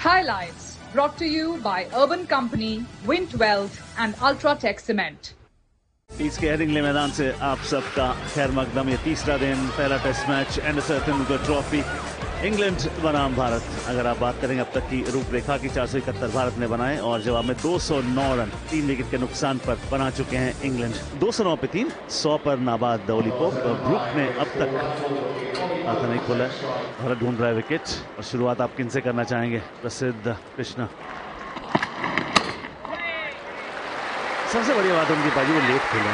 Highlights brought to you by Urban Company, Wint12 and Ultratech Cement. इसके Headingley मैदान से आप सबका खैर मकदम। ये तीसरा दिन, पहला test match, Anderson Tendulkar trophy, England बनाम भारत। अगर आप बात करेंगे अब तक की रूपरेखा की, 471 भारत ने बनाए और जवाब में 209 रन 3 विकेट के नुकसान पर बना चुके हैं इंग्लैंड। 209 पे 3, 100 पर नाबाद ओली पोप। ब्रुक ने अब तक खाता नहीं खोला। भारत ढूंढ रहा है विकेट और शुरुआत आप किनसे करना चाहेंगे? प्रसिद्ध कृष्णा। सबसे बड़ी बात उनकी बाजी, वो लेट खेले।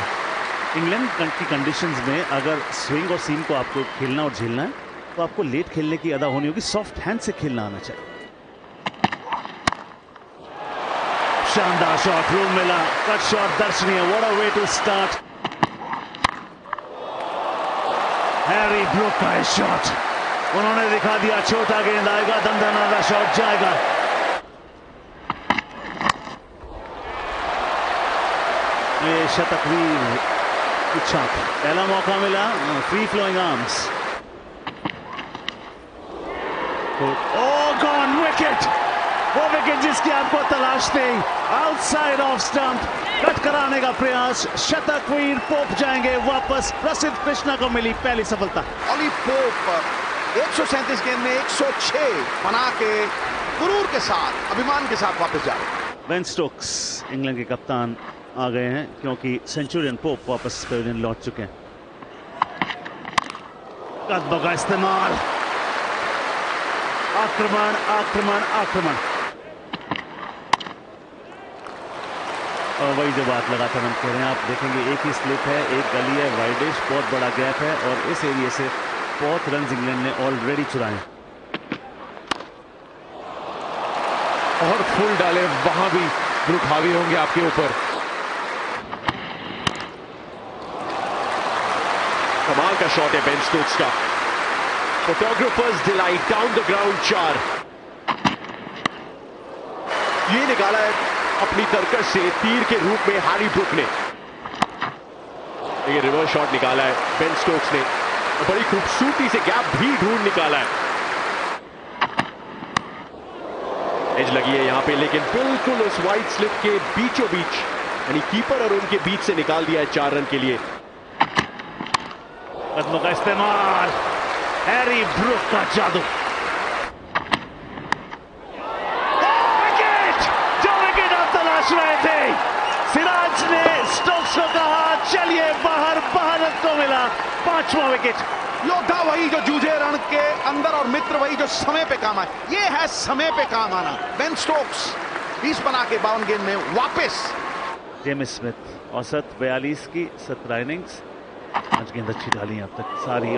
इंग्लैंड की कंडीशंस में अगर स्विंग और सीम को आपको खेलना और झेलना है तो आपको लेट खेलने की अदा होनी होगी, सॉफ्ट हैंड से खेलना आना चाहिए। शानदार शॉट, रूम मिला, कट शॉट दर्शनीय। What a way to start. Harry Brook का शॉट, उन्होंने दिखा दिया छोटा गेंद आएगा, दंदनादा शॉट जाएगा। ये शतकवीर की छाप, पहला मौका मिला, free flowing arms. Gone wicket, वो विकेट जिसकी आपको तलाश थी। आउटसाइड ऑफ स्टंप, कट कराने का प्रयास। शतकवीर पोप जाएंगे वापस। प्रसिद्ध कृष्णा को मिली पहली सफलता। ओली पोप 137 गेंद में 106 बना के गुरूर के साथ, अभिमान के साथ वापस जा रहे। बेन स्टोक्स इंग्लैंड के कप्तान आ गए हैं क्योंकि सेंचुरियन पोप वापस पेविलियन लौट चुके हैं। कदमों का इस्तेमाल, आक्रमण आक्रमण आक्रमण। और वही जो बात लगातार हम कह रहे हैं, आप देखेंगे एक ही स्लिप है, एक गली है, वाइडिश, बहुत बड़ा गैप है और इस एरिया से बहुत रन इंग्लैंड ने ऑलरेडी चुराए। और फुल डाले, वहां भी ब्रुक हावी होंगे आपके ऊपर। कमाल का शॉट है बेन स्टोक्स का। Photographers delight, down the ground 4। ये निकाला है अपनी तरकश से तीर के रूप में हैरी ब्रुक ने। ये रिवर्स शॉट निकाला है बेन स्टोक्स ने, बड़ी खूबसूरती से गैप भी ढूंढ निकाला है। एज लगी है यहां पे, लेकिन बिल्कुल उस वाइड स्लिप के बीचों बीच, यानी कीपर और उनके बीच से निकाल दिया है 4 रन के लिए। कदमों का इस्तेमाल, हैरी ब्रुक का जादू। विकेट, जो विकेट आप तलाश रहे थे। सिराज ने स्टोक्स को कहा चलिए बाहर, भारत को मिला 5वां विकेट। योद्धा वही जो जूझे रण के अंदर और मित्र वही जो समय पे काम आए। ये है समय पे काम आना। बेन स्टोक्स 20 बना के 52 गेंद में वापस। जेम्स स्मिथ औसत 42 की 17 इनिंग्स, 5 गेंद अच्छी डाली अब तक सारी।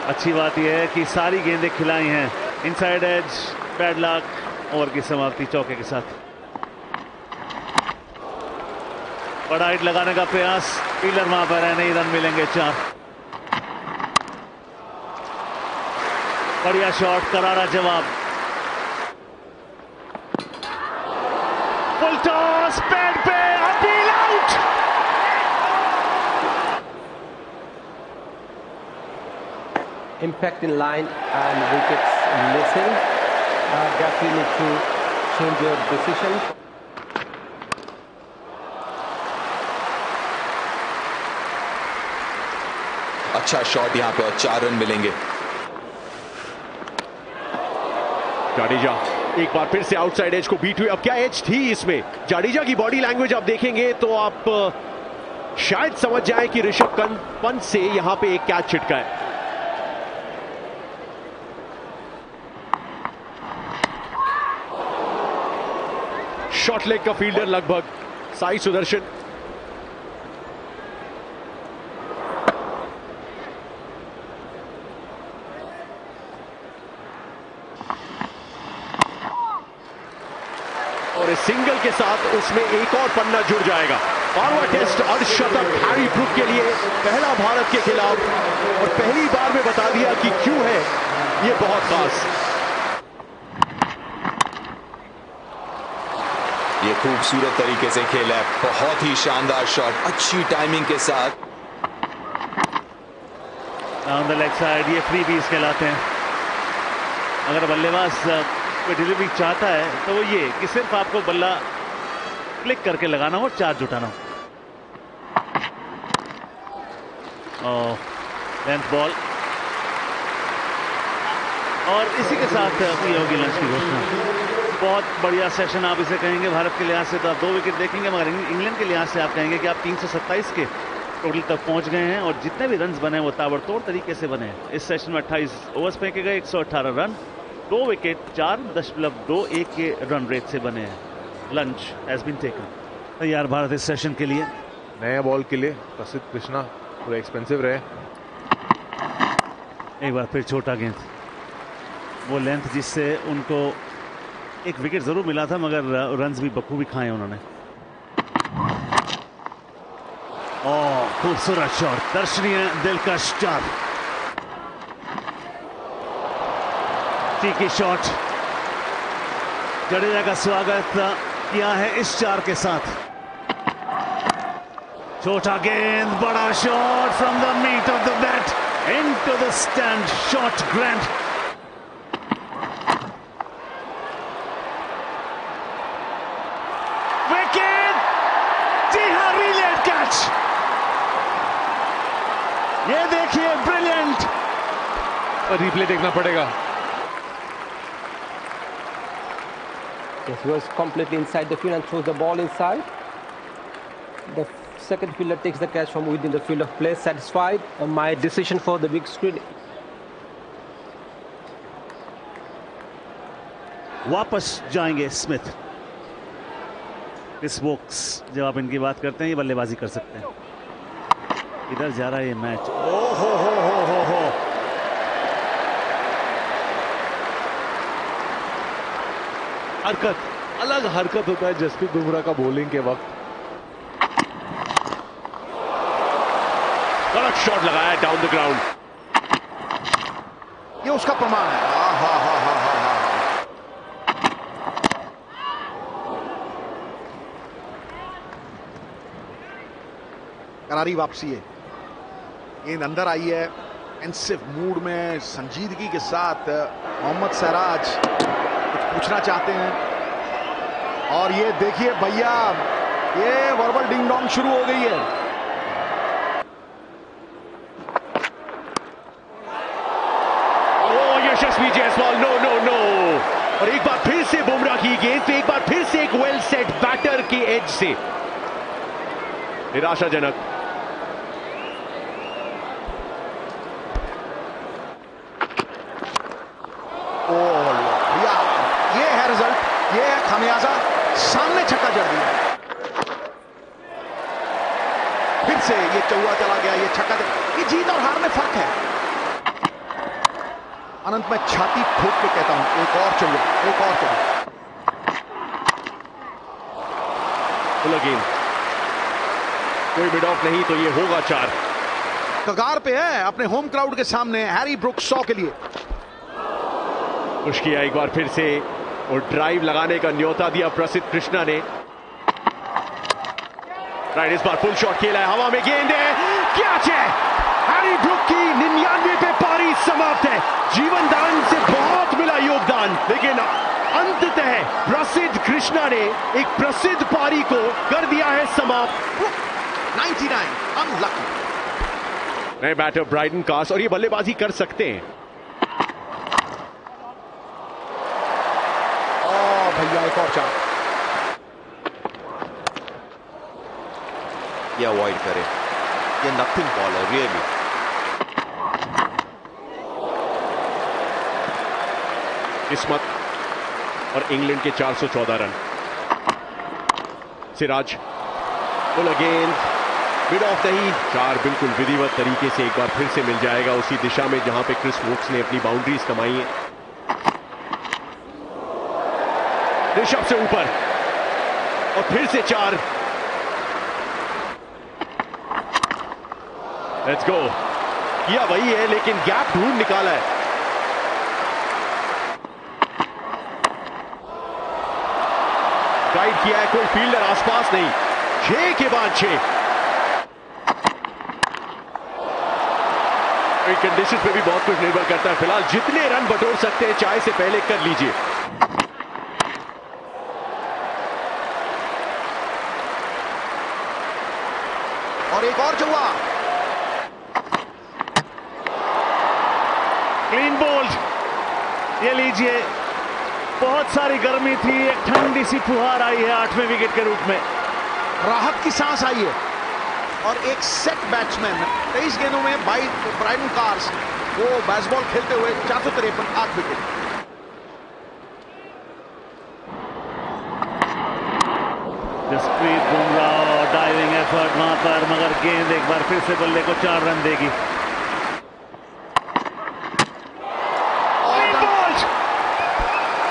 अच्छी बात यह है कि सारी गेंदें खिलाई हैं। Inside edge, bad luck. Over की समाप्ति चौके के साथ। बड़ा हिट लगाने का प्रयास, फील्डर वहां पर है, नहीं, रन मिलेंगे 4। बढ़िया शॉट, करारा जवाब। फुल टॉस, पैड पे, appeal out. Impact in line and wickets missing. Definitely need to change your decision. अच्छा शॉट यहाँ पे और 4 रन मिलेंगे। जाडेजा एक बार फिर से आउटसाइड एज को बीट हुए। अब क्या एज थी इसमें? जाडेजा की बॉडी लैंग्वेज आप देखेंगे तो आप शायद समझ जाए कि ऋषभ पंत से यहां पे एक कैच छिटका है। शॉर्ट लेग का फील्डर लगभग, साई सुदर्शन। और इस सिंगल के साथ उसमें एक और पन्ना जुड़ जाएगा। 12वां टेस्ट अर्धशतक हैरी ब्रुक के लिए, पहला भारत के खिलाफ, और पहली बार में बता दिया कि क्यों है ये बहुत खास। ये खूबसूरत तरीके से खेला है, बहुत ही शानदार शॉट, अच्छी टाइमिंग के साथ। ऑन द लेग साइड, ये फ्री पीस कहलाते हैं। अगर बल्लेबाज कोई डिलीवरी चाहता है तो वो ये कि सिर्फ आपको बल्ला क्लिक करके लगाना हो, चार्ज उठाना हो। लेंथ बॉल, और इसी के साथ ये होगी लंच की घोषणा। बहुत बढ़िया सेशन आप इसे कहेंगे भारत के लिहाज से, तो आप 2 विकेट देखेंगे, मगर इंग्लैंड के लिहाज से आप कहेंगे कि आप 327 के टोटल तक पहुंच गए हैं, और जितने भी रन्स बने वो ताबड़तोड़ तरीके से बने हैं। इस सेशन में 28 ओवर्स फेंके गए, 118 रन, 2 विकेट, 4.21 के रन रेट से बने हैं। Lunch has been taken. तैयार भारत इस सेशन के लिए। नया बॉल के लिए प्रसिद्ध कृष्णा पूरा एक्सपेंसिव रहे। एक बार फिर छोटा गेंद, वो लेंथ जिससे उनको एक विकेट जरूर मिला था, मगर रन्स भी बखूबी खाए उन्होंने। खूबसूरत शॉट, दर्शनीय दिलकश चार, की शॉट। जडेजा का स्वागत किया है इस 4 के साथ। छोटा गेंद, बड़ा shot from the meat of the bat into the stand, shot grand. Wicket, जी हां, ब्रिलियंट कैच। ये देखिए, ब्रिलियंट। रिप्ले देखना पड़ेगा। Yes, he was completely inside the field and throws the ball inside. The second fielder takes the catch from within the field of play. Satisfied. My decision for the big screen. वापस जाएंगे Smith. Chris Woakes, जब आप इनकी बात करते हैं, ये बल्लेबाजी कर सकते हैं। इधर जा रहा है ये मैच। ओ हो। हरकत, अलग हरकत होता है जसप्रीत बुमराह का बॉलिंग के वक्त। गलत शॉट लगाया डाउन द ग्राउंड। ये उसका प्रमाण है। करारी वापसी है, गेंद अंदर आई है। एंसिव मूड में संजीदगी के साथ मोहम्मद सिराज कुछ पूछना चाहते हैं, और ये देखिए भैया, ये वर्बल डिंग डोंग शुरू हो गई है। यशस्वी जायसवाल, नो। और एक बार फिर से बुमराह की गेंद पे, एक बार फिर से एक वेल सेट बैटर की एज से निराशाजनक। ये है रिजल्ट, ये है खामियाजा। सामने छक्का जड़ दिया, फिर से ये चौका चला गया, ये छक्का। ये जीत और हार में फर्क है। अनंत, मैं छाती ठोक के कहता हूं, एक और चौका, एक और चौका। गेंद, कोई मिड ऑफ नहीं, तो ये होगा 4। कगार पे है अपने होम क्राउड के सामने हैरी ब्रुक्स 100 के लिए। पुश किया एक बार फिर से, और ड्राइव लगाने का न्योता दिया प्रसिद्ध कृष्णा ने। राइट, इस बार फुल शॉट खेला है, हवा में गेंद है, कैच है। हैरी ब्रुक की 99 पे पारी समाप्त है। जीवन दान से बहुत मिला योगदान, लेकिन अंततः प्रसिद्ध कृष्णा ने एक प्रसिद्ध पारी को कर दिया है समाप्त। 99 अनलकी। नए बैटर ब्राइडन कास, और ये बल्लेबाजी कर सकते हैं। भैया एक और चार, ये अवॉइड करे, ये नथिंग बॉल है रियली। किस्मत और इंग्लैंड के 414 रन। सिराज, फुल गेंद, मिड ऑफ नहीं, 4 बिल्कुल विधिवत तरीके से एक बार फिर से मिल जाएगा उसी दिशा में जहां पे क्रिस वोक्स ने अपनी बाउंड्रीज कमाई है। ऋषभ से ऊपर, और फिर से 4। Let's go. किया वही है, लेकिन गैप ढूंढ निकाला है। गाइड किया है, कोई फील्डर आसपास नहीं। 6 के बाद 6। कंडीशन पे भी बहुत कुछ निर्भर करता है। फिलहाल जितने रन बटोर सकते हैं, चाय से पहले कर लीजिए। और एक और चौका। Clean bowled. ये लीजिए, बहुत सारी गर्मी थी, एक ठंडी सी फुहार आई है 8वें विकेट के रूप में। राहत की सांस आई है। और एक सेट बैट्समैन 23 गेंदों में ब्रायडन कार्स वो बेसबॉल खेलते हुए 453 8 wicket. Jasprit Bumrah diving effort वहां पर, मगर गेंद एक बार फिर से बल्ले को 4 रन देगी।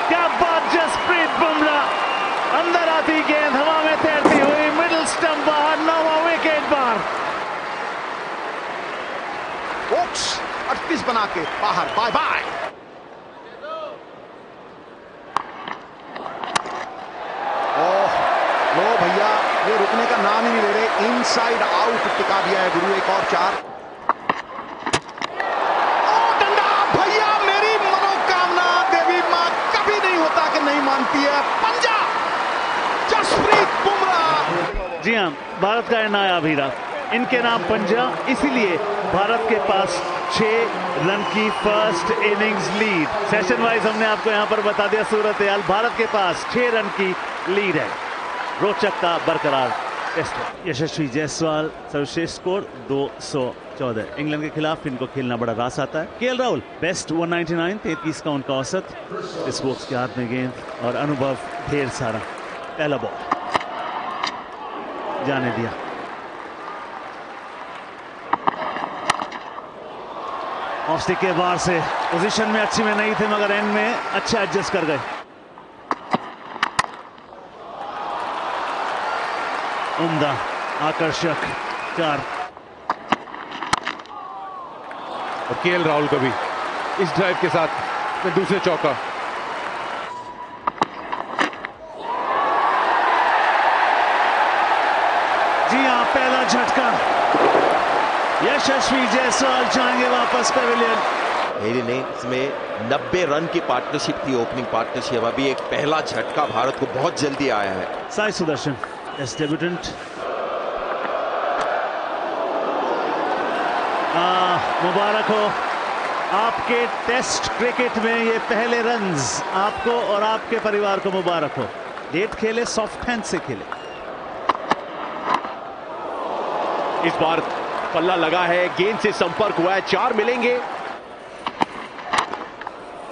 क्या बात, जसप्रीत बुमराह, अंदर आती गेंद हवा में तैरती हुई, मिडिल स्टंप बाहर, 9वां विकेट बार। बॉक्स 38 बना के बाहर, बाय बाय। ओह लो भैया, ये रुकने का नाम ही नहीं ले रहे। इनसाइड आउट टिका दिया है गुरु, एक और 4। डंडा भैया, मेरी मनोकामना देवी मां कभी नहीं होता कि नहीं मानती है। पंजा, जसप्रीत बुमराह। जी हां, भारत का नायाब हीरा, इनके नाम पंजा, इसीलिए भारत के पास 6 रन की first innings lead. Session wise हमने आपको यहां पर बता दिया सूरत हाल। भारत के पास 6 रन की लीड है। रोचकता बरकरार टेस्ट में। यशस्वी जायसवाल सर्वश्रेष्ठ स्कोर 214। इंग्लैंड के खिलाफ इनको खेलना बड़ा रास आता है। केएल राहुल बेस्ट 199, 33 का उनका औसत। इस बॉक्स के हाथ में गेंद और अनुभव ढेर सारा। पहला बॉल जाने दिया। ऑफ स्टिक के बाहर से पोजीशन में अच्छी में नहीं थे, मगर एंड में अच्छा एडजस्ट कर गए। उम्दा, आकर्षक 4। और केएल राहुल का भी इस ड्राइव के साथ में दूसरे चौका। जी हां, पहला झटका। यशस्वी जायसवाल जाएंगे वापस पेविलियन। मेरी इनिंग्स में 90 रन की पार्टनरशिप थी, ओपनिंग पार्टनरशिप। अभी एक पहला झटका भारत को बहुत जल्दी आया है। Sai Sudharsan as debutant. मुबारक हो, आपके टेस्ट क्रिकेट में ये पहले रन्स आपको और आपके परिवार को मुबारक हो। लेट खेले, सॉफ्ट हैंड से खेले। इस बार पल्ला लगा है, गेंद से संपर्क हुआ है, 4 मिलेंगे।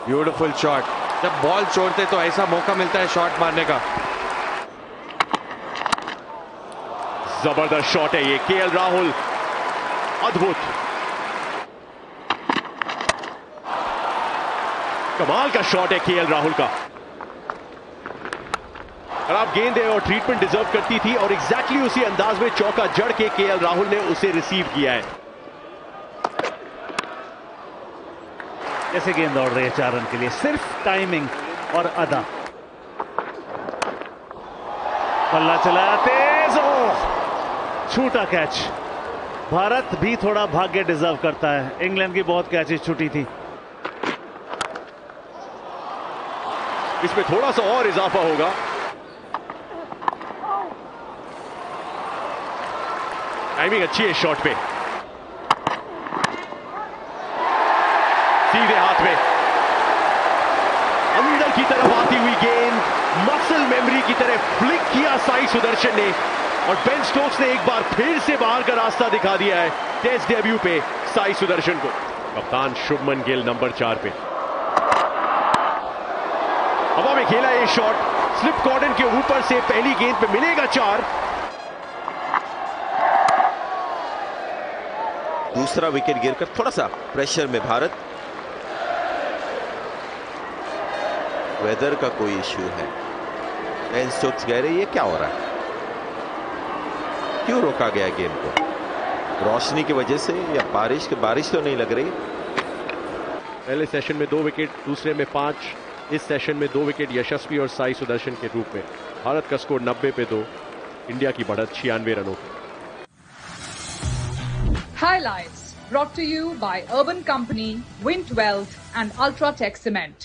Beautiful shot. जब बॉल छोड़ते तो ऐसा मौका मिलता है शॉट मारने का। जबरदस्त शॉट है ये, केएल राहुल, अद्भुत, कमाल का शॉट है केएल राहुल का। खराब गेंद है और ट्रीटमेंट डिजर्व करती थी, और एग्जैक्टली उसी अंदाज में चौका जड़ के केएल राहुल ने उसे रिसीव किया है। जैसे गेंद दौड़ रही है 4 रन के लिए, सिर्फ टाइमिंग और अदा। बल्ला चलाया तेज, ओह, छूटा कैच। भारत भी थोड़ा भाग्य डिजर्व करता है। इंग्लैंड की बहुत कैचेस छूटी थी। इसमें थोड़ा सा और इजाफा होगा। टाइमिंग अच्छी है शॉट पे, सीधे हाथ में, अंदर की तरफ आती हुई गेंद मसल मेमोरी की तरह फ्लिक किया साई सुदर्शन ने, और बेन स्टोक्स ने एक बार फिर से बाहर का रास्ता दिखा दिया है टेस्ट डेब्यू पे साई सुदर्शन को। कप्तान शुभमन गिल नंबर 4 पे हवा में खेला ये शॉट, स्लिप कॉर्डन के ऊपर से पहली गेंद पे मिलेगा 4। दूसरा विकेट गिरकर थोड़ा सा प्रेशर में भारत। वेदर का कोई इश्यू है, बेन स्टोक्स कह रहे ये क्या हो रहा है, क्यों रोका गया गेम को? रोशनी की वजह से या बारिश तो नहीं लग रही। पहले सेशन में 2 विकेट, दूसरे में 5, इस सेशन में 2 विकेट यशस्वी और साई सुदर्शन के रूप में। भारत का स्कोर 90 पे 2, इंडिया की बढ़त 96 रनों की। Highlights brought to you by Urban Company, Wind Wealth and Ultratech Cement.